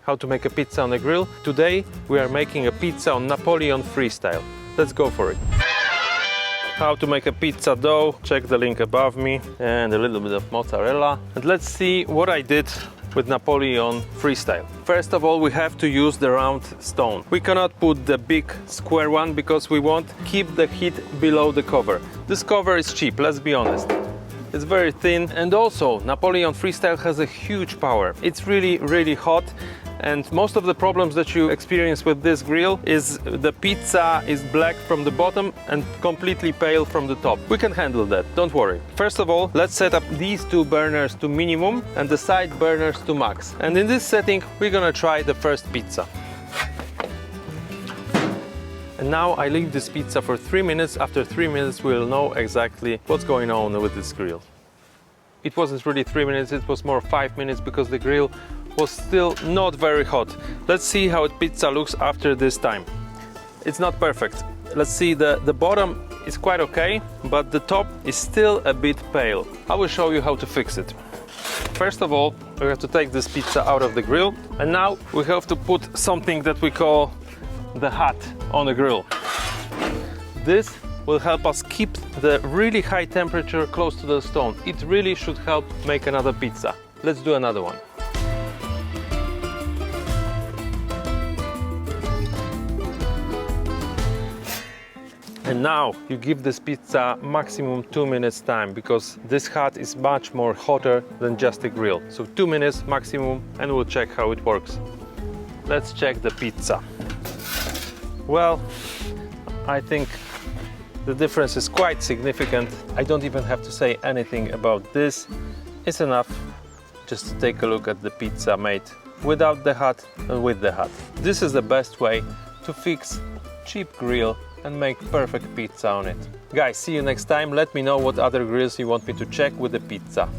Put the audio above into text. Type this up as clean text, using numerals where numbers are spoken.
how to make a pizza on a grill. Today we are making a pizza on Napoleon Freestyle. Let's go for it. How to make a pizza dough, check the link above me, and a little bit of mozzarella. And let's see what I did with Napoleon Freestyle. First of all, we have to use the round stone. We cannot put the big square one because we want to keep the heat below the cover. This cover is cheap, let's be honest. It's very thin, and also Napoleon Freestyle has a huge power. It's really hot, and most of the problems that you experience with this grill is the pizza is black from the bottom and completely pale from the top. We can handle that, don't worry. First of all, let's set up these two burners to minimum and the side burners to max. And in this setting, we're gonna try the first pizza. And now I leave this pizza for 3 minutes. After 3 minutes, we'll know exactly what's going on with this grill. It wasn't really 3 minutes, it was more 5 minutes because the grill was still not very hot. Let's see how the pizza looks after this time. It's not perfect. Let's see, the bottom is quite okay, but the top is still a bit pale. I will show you how to fix it. First of all, we have to take this pizza out of the grill, and now we have to put something that we call the hat on the grill. This will help us keep the really high temperature close to the stone. It really should help make another pizza. Let's do another one. And now you give this pizza maximum 2 minutes time, because this hat is much more hotter than just a grill. So 2 minutes maximum, and we'll check how it works. Let's check the pizza. Well, I think the difference is quite significant. I don't even have to say anything about this. It's enough just to take a look at the pizza made without the hat and with the hat. This is the best way to fix cheap grill and make perfect pizza on it. Guys, see you next time. Let me know what other grills you want me to check with the pizza.